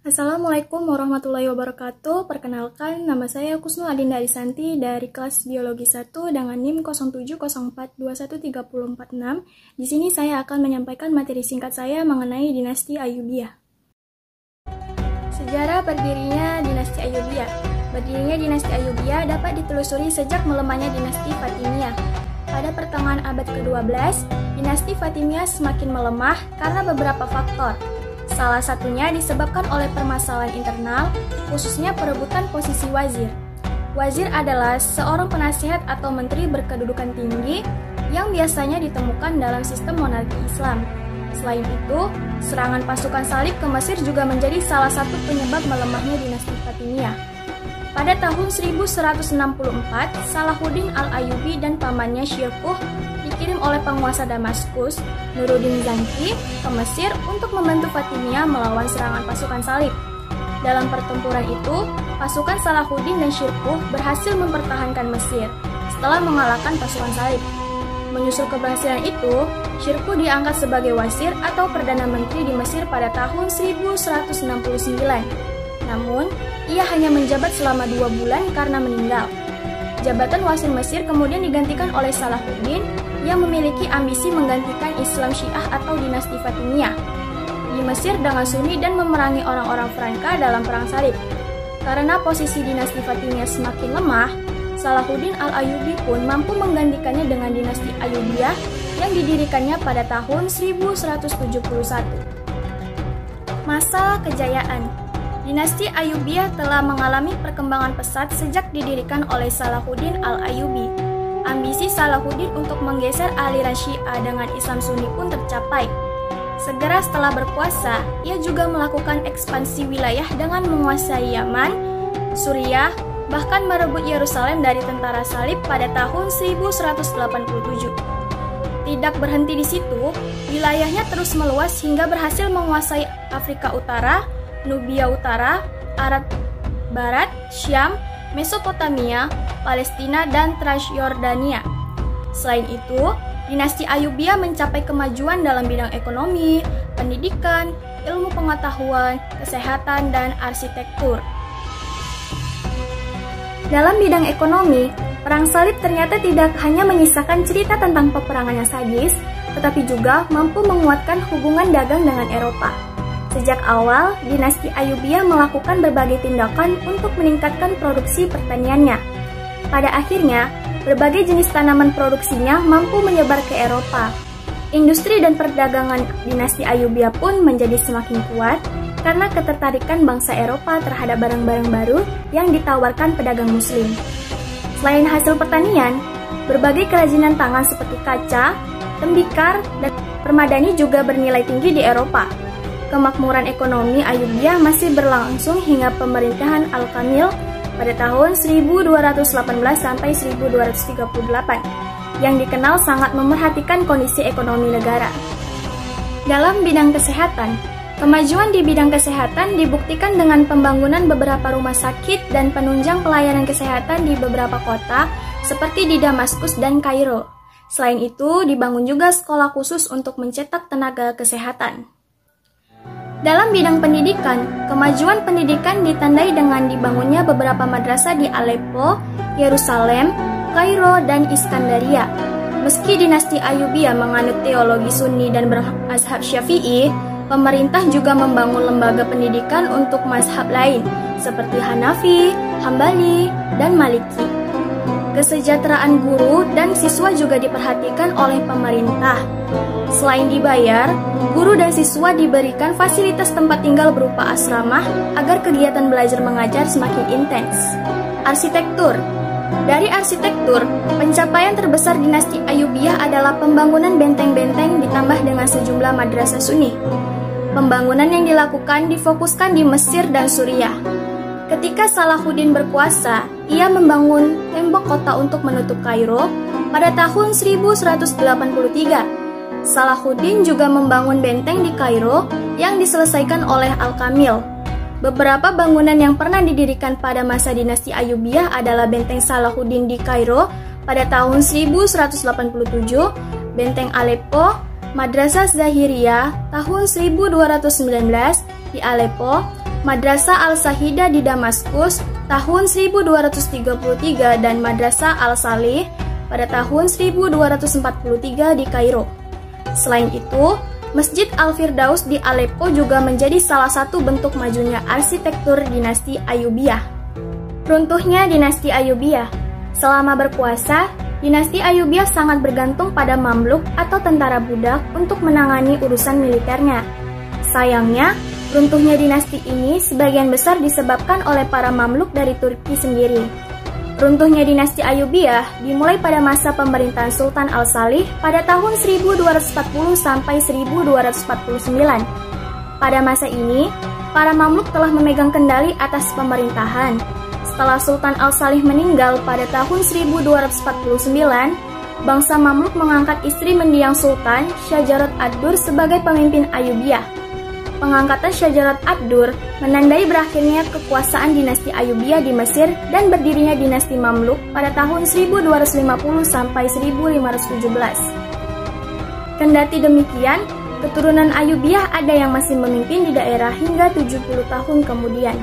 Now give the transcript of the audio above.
Assalamualaikum warahmatullahi wabarakatuh. Perkenalkan, nama saya Kusnul Adinda Arisanti dari kelas Biologi 1 dengan NIM 0704213046. Di sini saya akan menyampaikan materi singkat saya mengenai dinasti Ayyubiyah. Sejarah berdirinya dinasti Ayyubiyah. Berdirinya dinasti Ayyubiyah dapat ditelusuri sejak melemahnya dinasti Fatimiyah. Pada pertengahan abad ke-12, dinasti Fatimiyah semakin melemah karena beberapa faktor. Salah satunya disebabkan oleh permasalahan internal, khususnya perebutan posisi wazir. Wazir adalah seorang penasihat atau menteri berkedudukan tinggi yang biasanya ditemukan dalam sistem monarki Islam. Selain itu, serangan pasukan salib ke Mesir juga menjadi salah satu penyebab melemahnya dinasti Fatimiyah. Pada tahun 1164, Salahuddin Al-Ayyubi dan pamannya Syirkuh dikirim oleh penguasa Damaskus, Nuruddin Zanki, ke Mesir untuk membantu Fatimiyah melawan serangan pasukan salib. Dalam pertempuran itu, pasukan Salahuddin dan Syirkuh berhasil mempertahankan Mesir setelah mengalahkan pasukan salib. Menyusul keberhasilan itu, Syirkuh diangkat sebagai wazir atau Perdana Menteri di Mesir pada tahun 1169. Namun, ia hanya menjabat selama 2 bulan karena meninggal. Jabatan wazir Mesir kemudian digantikan oleh Salahuddin yang memiliki ambisi menggantikan Islam Syiah atau dinasti Fatimiyah di Mesir dengan Sunni dan memerangi orang-orang Franka dalam perang salib. Karena posisi dinasti Fatimiyah semakin lemah, Salahuddin Al-Ayyubi pun mampu menggantikannya dengan dinasti Ayyubiyah yang didirikannya pada tahun 1171. Masa kejayaan. Dinasti Ayyubiyah telah mengalami perkembangan pesat sejak didirikan oleh Salahuddin Al-Ayyubi. Ambisi Salahuddin untuk menggeser aliran Syiah dengan Islam Sunni pun tercapai. Segera setelah berkuasa, ia juga melakukan ekspansi wilayah dengan menguasai Yaman, Suriah, bahkan merebut Yerusalem dari tentara salib pada tahun 1187. Tidak berhenti di situ, wilayahnya terus meluas hingga berhasil menguasai Afrika Utara, Nubia Utara, Arab Barat, Syam, Mesopotamia, Palestina, dan Transjordania. Selain itu, dinasti Ayyubiyah mencapai kemajuan dalam bidang ekonomi, pendidikan, ilmu pengetahuan, kesehatan, dan arsitektur. Dalam bidang ekonomi, perang salib ternyata tidak hanya menyisakan cerita tentang peperangan yang sadis, tetapi juga mampu menguatkan hubungan dagang dengan Eropa. Sejak awal, dinasti Ayyubiyah melakukan berbagai tindakan untuk meningkatkan produksi pertaniannya. Pada akhirnya, berbagai jenis tanaman produksinya mampu menyebar ke Eropa. Industri dan perdagangan dinasti Ayyubiyah pun menjadi semakin kuat karena ketertarikan bangsa Eropa terhadap barang-barang baru yang ditawarkan pedagang Muslim. Selain hasil pertanian, berbagai kerajinan tangan seperti kaca, tembikar, dan permadani juga bernilai tinggi di Eropa. Kemakmuran ekonomi Ayyubiyah masih berlangsung hingga pemerintahan Al-Kamil pada tahun 1218 sampai 1238, yang dikenal sangat memerhatikan kondisi ekonomi negara. Dalam bidang kesehatan, kemajuan di bidang kesehatan dibuktikan dengan pembangunan beberapa rumah sakit dan penunjang pelayanan kesehatan di beberapa kota seperti di Damaskus dan Kairo. Selain itu, dibangun juga sekolah khusus untuk mencetak tenaga kesehatan. Dalam bidang pendidikan, kemajuan pendidikan ditandai dengan dibangunnya beberapa madrasah di Aleppo, Yerusalem, Kairo, dan Iskandaria. Meski dinasti Ayyubiyah menganut teologi Sunni dan berazhab Syafi'i, pemerintah juga membangun lembaga pendidikan untuk mazhab lain, seperti Hanafi, Hambali, dan Maliki. Kesejahteraan guru dan siswa juga diperhatikan oleh pemerintah. Selain dibayar, guru dan siswa diberikan fasilitas tempat tinggal berupa asrama agar kegiatan belajar mengajar semakin intens. Arsitektur. Dari arsitektur, pencapaian terbesar dinasti Ayyubiyah adalah pembangunan benteng-benteng ditambah dengan sejumlah madrasah Sunni. Pembangunan yang dilakukan difokuskan di Mesir dan Suriah. Ketika Salahuddin berkuasa, ia membangun tembok kota untuk menutup Kairo pada tahun 1183. Salahuddin juga membangun benteng di Kairo yang diselesaikan oleh Al-Kamil. Beberapa bangunan yang pernah didirikan pada masa dinasti Ayyubiyah adalah benteng Salahuddin di Kairo pada tahun 1187, benteng Aleppo, Madrasah Zahiriyah tahun 1219 di Aleppo, Madrasah Al-Sahida di Damaskus tahun 1233 dan Madrasah Al-Salih pada tahun 1243 di Kairo. Selain itu, Masjid Al-Firdaus di Aleppo juga menjadi salah satu bentuk majunya arsitektur dinasti Ayyubiyah. Runtuhnya dinasti Ayyubiyah. Selama berkuasa, dinasti Ayyubiyah sangat bergantung pada Mamluk atau tentara budak untuk menangani urusan militernya. Sayangnya, runtuhnya dinasti ini sebagian besar disebabkan oleh para Mamluk dari Turki sendiri. Runtuhnya dinasti Ayyubiyah dimulai pada masa pemerintahan Sultan Al-Salih pada tahun 1240 sampai 1249. Pada masa ini, para Mamluk telah memegang kendali atas pemerintahan. Setelah Sultan Al-Salih meninggal pada tahun 1249, bangsa Mamluk mengangkat istri mendiang Sultan, Syajarat ad-Dur sebagai pemimpin Ayyubiyah. Pengangkatan Syajarat ad-Dur menandai berakhirnya kekuasaan dinasti Ayyubiyah di Mesir dan berdirinya dinasti Mamluk pada tahun 1250 sampai 1517. Kendati demikian, keturunan Ayyubiyah ada yang masih memimpin di daerah hingga 70 tahun kemudian.